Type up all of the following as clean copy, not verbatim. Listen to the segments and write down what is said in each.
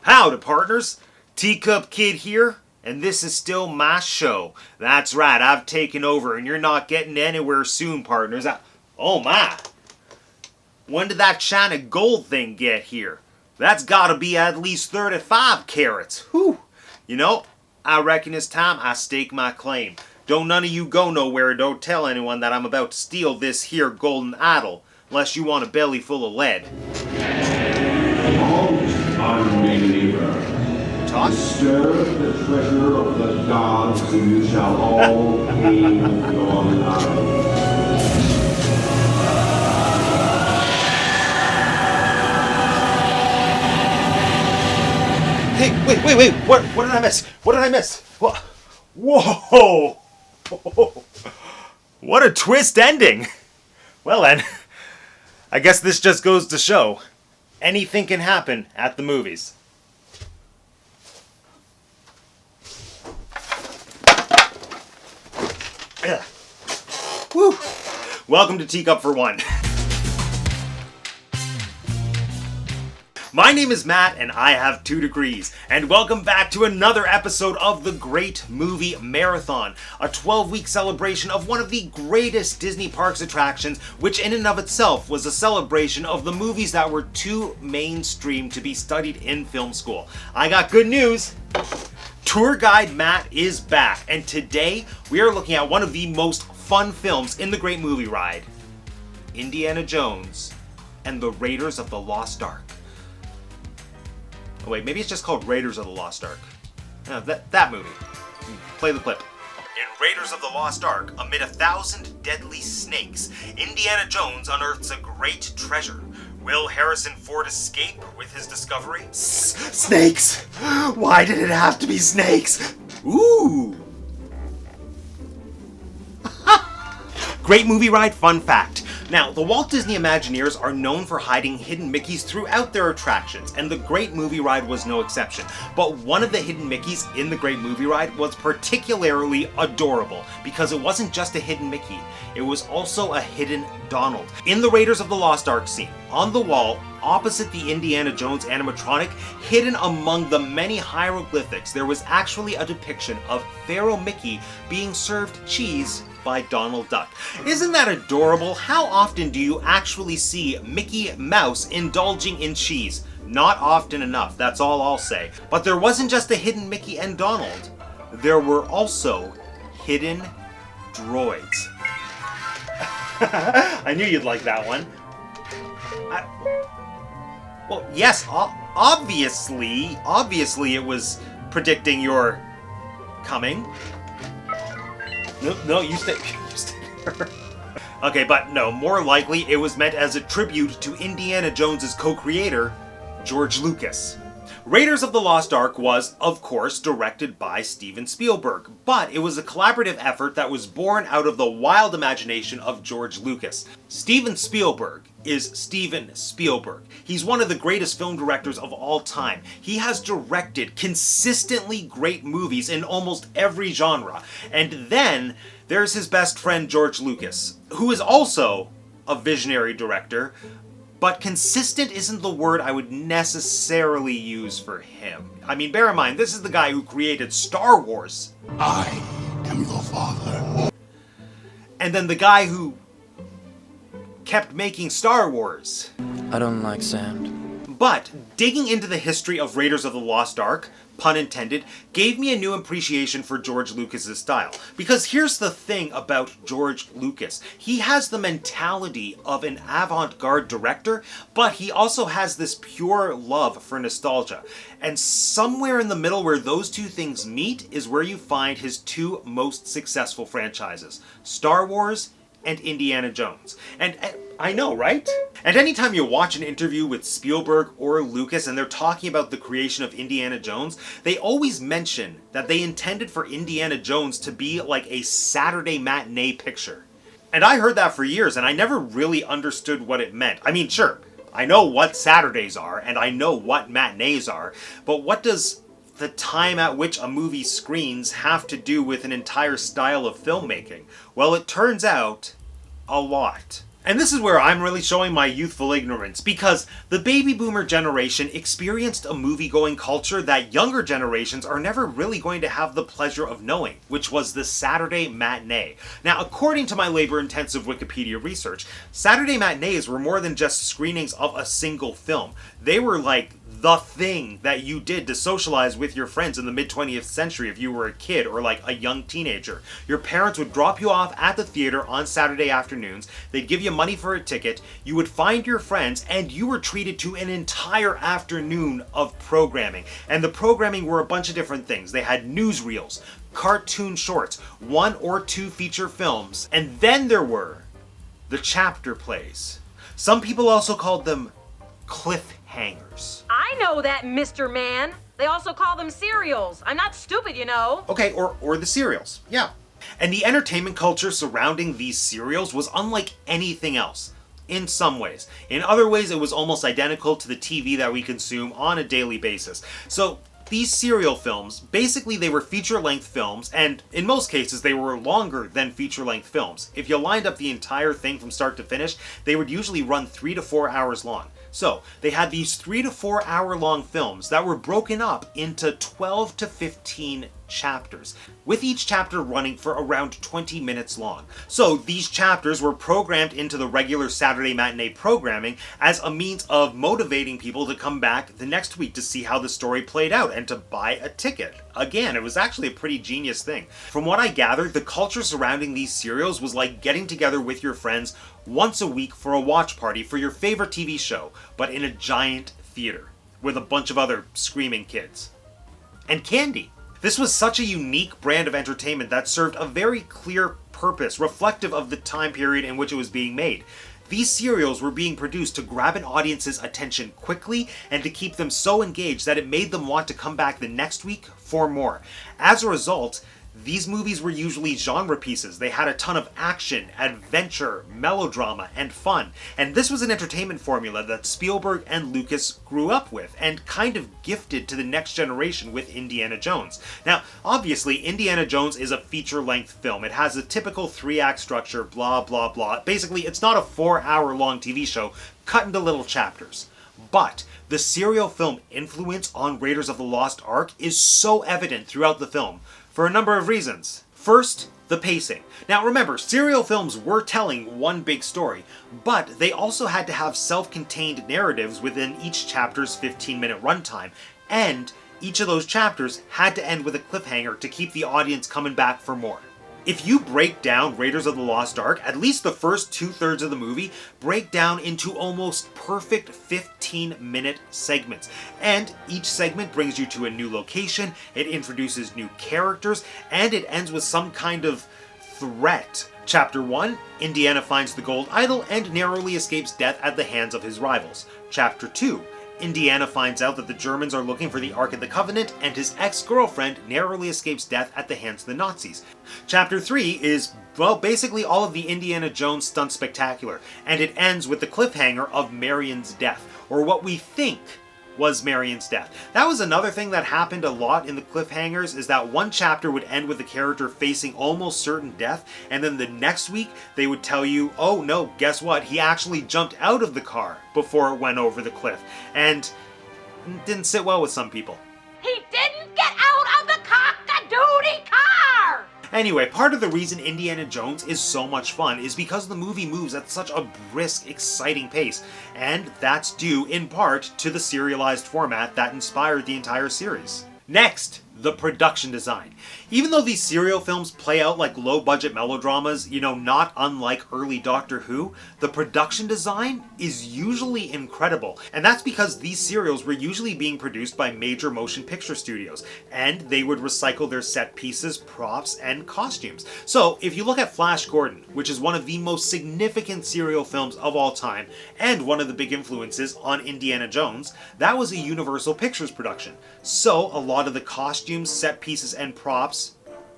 Howdy, partners. Teacup Kid here, and this is still my show. That's right, I've taken over, and you're not getting anywhere soon, partners. Oh my! When did that shiny gold thing get here? That's gotta be at least 35 carats. Whew! You know, I reckon it's time I stake my claim. Don't none of you go nowhere and don't tell anyone that I'm about to steal this here golden idol, unless you want a belly full of lead. I'm Minnie. Disturb the treasure of the gods, and you shall all pay with your lives. Hey, wait! What did I miss? What did I miss? What? Whoa! What a twist ending! Well then, I guess this just goes to show anything can happen at the movies. Woo! Welcome to Teacup for One. My name is Matt, and I have 2 degrees, and welcome back to another episode of the Great Movie Marathon, a 12-week celebration of one of the greatest Disney Parks attractions, which in and of itself was a celebration of the movies that were too mainstream to be studied in film school. I got good news! Tour Guide Matt is back, and today we are looking at one of the most fun films in the Great Movie Ride, Indiana Jones and the Raiders of the Lost Ark. Oh wait, maybe it's just called Raiders of the Lost Ark. No, that movie. Play the clip. In Raiders of the Lost Ark, amid 1,000 deadly snakes, Indiana Jones unearths a great treasure. Will Harrison Ford escape with his discovery? Snakes! Why did it have to be snakes? Ooh! Great Movie Ride fun fact. Now, the Walt Disney Imagineers are known for hiding hidden Mickeys throughout their attractions, and the Great Movie Ride was no exception. But one of the hidden Mickeys in the Great Movie Ride was particularly adorable, because it wasn't just a hidden Mickey, it was also a hidden Donald. In the Raiders of the Lost Ark scene, on the wall, opposite the Indiana Jones animatronic, hidden among the many hieroglyphics, there was actually a depiction of Pharaoh Mickey being served cheese by Donald Duck. Isn't that adorable? How often do you actually see Mickey Mouse indulging in cheese? Not often enough, that's all I'll say. But there wasn't just a hidden Mickey and Donald. There were also hidden droids. I knew you'd like that one. Well, yes, obviously it was predicting your coming. No, you stay here. Okay, but no, more likely it was meant as a tribute to Indiana Jones's co-creator, George Lucas. Raiders of the Lost Ark was, of course, directed by Steven Spielberg, but it was a collaborative effort that was born out of the wild imagination of George Lucas. Steven Spielberg is Steven Spielberg. He's one of the greatest film directors of all time. He has directed consistently great movies in almost every genre. And then there's his best friend George Lucas, who is also a visionary director, but consistent isn't the word I would necessarily use for him. I mean, bear in mind, this is the guy who created Star Wars. I am your father. And then the guy who kept making Star Wars. I don't like sand. But digging into the history of Raiders of the Lost Ark, pun intended, gave me a new appreciation for George Lucas's style. Because here's the thing about George Lucas. He has the mentality of an avant-garde director, but he also has this pure love for nostalgia. And somewhere in the middle where those two things meet is where you find his 2 most successful franchises, Star Wars and Indiana Jones. And I know, right? And anytime you watch an interview with Spielberg or Lucas and they're talking about the creation of Indiana Jones, they always mention that they intended for Indiana Jones to be like a Saturday matinee picture. And I heard that for years and I never really understood what it meant. I mean, sure, I know what Saturdays are and I know what matinees are, but what does the time at which a movie screens have to do with an entire style of filmmaking? Well, it turns out a lot. And this is where I'm really showing my youthful ignorance, because the baby boomer generation experienced a movie-going culture that younger generations are never really going to have the pleasure of knowing, which was the Saturday matinee. Now, according to my labor-intensive Wikipedia research, Saturday matinees were more than just screenings of a single film. They were like the thing that you did to socialize with your friends in the mid-20th century if you were a kid or like a young teenager. Your parents would drop you off at the theater on Saturday afternoons, they'd give you money for a ticket, you would find your friends, and you were treated to an entire afternoon of programming. And the programming were a bunch of different things. They had newsreels, cartoon shorts, 1 or 2 feature films, and then there were the chapter plays. Some people also called them cliffhangers. I know that, Mr. Man. They also call them serials. I'm not stupid, you know. Okay, or the serials, yeah. And the entertainment culture surrounding these serials was unlike anything else, in some ways. In other ways, it was almost identical to the TV that we consume on a daily basis. So, these serial films, basically they were feature-length films, and in most cases they were longer than feature-length films. If you lined up the entire thing from start to finish, they would usually run 3 to 4 hours long. So, they had these 3 to 4 hour long films that were broken up into 12 to 15 chapters, with each chapter running for around 20 minutes long. So these chapters were programmed into the regular Saturday matinee programming as a means of motivating people to come back the next week to see how the story played out and to buy a ticket. Again, it was actually a pretty genius thing. From what I gathered, the culture surrounding these serials was like getting together with your friends once a week for a watch party for your favorite TV show, but in a giant theater with a bunch of other screaming kids. And candy. This was such a unique brand of entertainment that served a very clear purpose, reflective of the time period in which it was being made. These serials were being produced to grab an audience's attention quickly and to keep them so engaged that it made them want to come back the next week for more. As a result, these movies were usually genre pieces. They had a ton of action, adventure, melodrama, and fun. And this was an entertainment formula that Spielberg and Lucas grew up with and kind of gifted to the next generation with Indiana Jones. Now, obviously, Indiana Jones is a feature-length film. It has a typical 3-act structure, blah, blah, blah. Basically, it's not a 4-hour-long TV show cut into little chapters. But the serial film influence on Raiders of the Lost Ark is so evident throughout the film, for a number of reasons. First, the pacing. Now remember, serial films were telling one big story, but they also had to have self-contained narratives within each chapter's 15-minute runtime, and each of those chapters had to end with a cliffhanger to keep the audience coming back for more. If you break down Raiders of the Lost Ark, at least the first 2/3 of the movie break down into almost perfect 15-minute segments. And each segment brings you to a new location, it introduces new characters, and it ends with some kind of threat. Chapter 1, Indiana finds the gold idol and narrowly escapes death at the hands of his rivals. Chapter 2, Indiana finds out that the Germans are looking for the Ark of the Covenant, and his ex-girlfriend narrowly escapes death at the hands of the Nazis. Chapter 3 is, well, basically all of the Indiana Jones stunt spectacular, and it ends with the cliffhanger of Marion's death, or what we think was Marion's death. That was another thing that happened a lot in the cliffhangers, is that one chapter would end with the character facing almost certain death, and then the next week they would tell you, oh no, guess what, he actually jumped out of the car before it went over the cliff, and it didn't sit well with some people. He didn't get out of the cock-a-doodle car! Anyway, part of the reason Indiana Jones is so much fun is because the movie moves at such a brisk, exciting pace, and that's due in part to the serialized format that inspired the entire series. Next, the production design. Even though these serial films play out like low-budget melodramas, not unlike early Doctor Who, the production design is usually incredible. And that's because these serials were usually being produced by major motion picture studios, and they would recycle their set pieces, props, and costumes. So, if you look at Flash Gordon, which is one of the most significant serial films of all time, and one of the big influences on Indiana Jones, that was a Universal Pictures production. So, a lot of the costumes, set pieces, and props,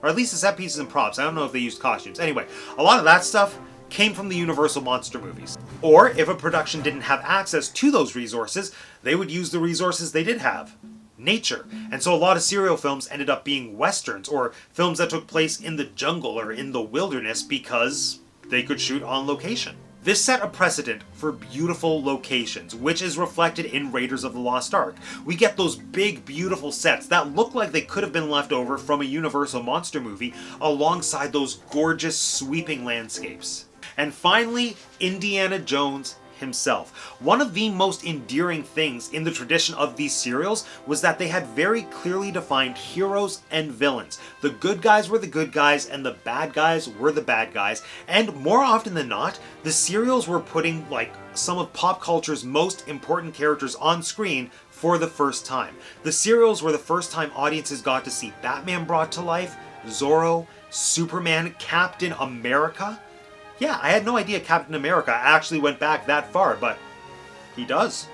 or at least the set pieces and props, I don't know if they used costumes. Anyway, a lot of that stuff came from the Universal monster movies. Or, if a production didn't have access to those resources, they would use the resources they did have. Nature. And so a lot of serial films ended up being westerns, or films that took place in the jungle or in the wilderness because they could shoot on location. This set a precedent for beautiful locations, which is reflected in Raiders of the Lost Ark. We get those big, beautiful sets that look like they could have been left over from a Universal monster movie, alongside those gorgeous, sweeping landscapes. And finally, Indiana Jones himself. One of the most endearing things in the tradition of these serials was that they had very clearly defined heroes and villains. The good guys were the good guys and the bad guys were the bad guys, and more often than not, the serials were putting like some of pop culture's most important characters on screen for the first time. The serials were the first time audiences got to see Batman brought to life, Zorro, Superman, Captain America. Yeah, I had no idea Captain America actually went back that far, but he does.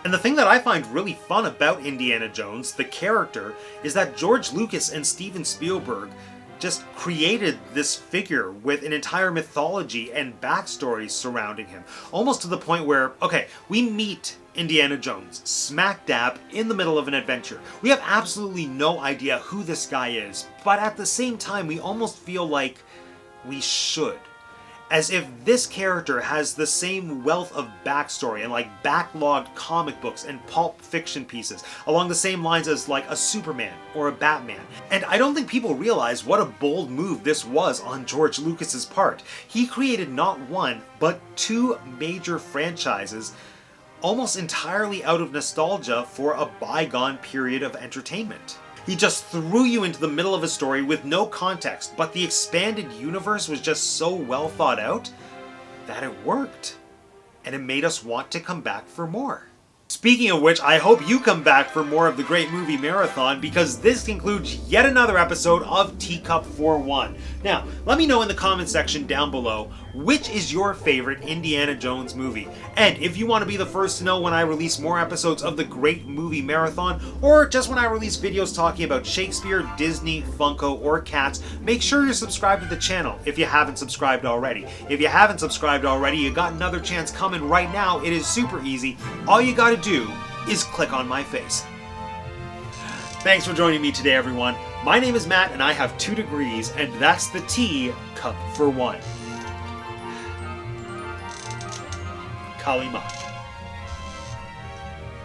And the thing that I find really fun about Indiana Jones, the character, is that George Lucas and Steven Spielberg just created this figure with an entire mythology and backstory surrounding him. Almost to the point where, okay, we meet Indiana Jones smack dab in the middle of an adventure. We have absolutely no idea who this guy is, but at the same time, we almost feel like we should. As if this character has the same wealth of backstory and like backlogged comic books and pulp fiction pieces along the same lines as like a Superman or a Batman. And I don't think people realize what a bold move this was on George Lucas's part. He created not one, but two major franchises almost entirely out of nostalgia for a bygone period of entertainment. He just threw you into the middle of a story with no context, but the expanded universe was just so well thought out that it worked. And it made us want to come back for more. Speaking of which, I hope you come back for more of the Great Movie Marathon, because this concludes yet another episode of Teacup for One. Now, let me know in the comment section down below, which is your favorite Indiana Jones movie? And if you want to be the first to know when I release more episodes of the Great Movie Marathon, or just when I release videos talking about Shakespeare, Disney, Funko, or cats, make sure you're subscribed to the channel if you haven't subscribed already. If you haven't subscribed already, you got another chance coming right now. It is super easy. All you gotta do is click on my face. Thanks for joining me today, everyone. My name is Matt, and I have 2 degrees, and that's the Tea Cup for One. Kalima.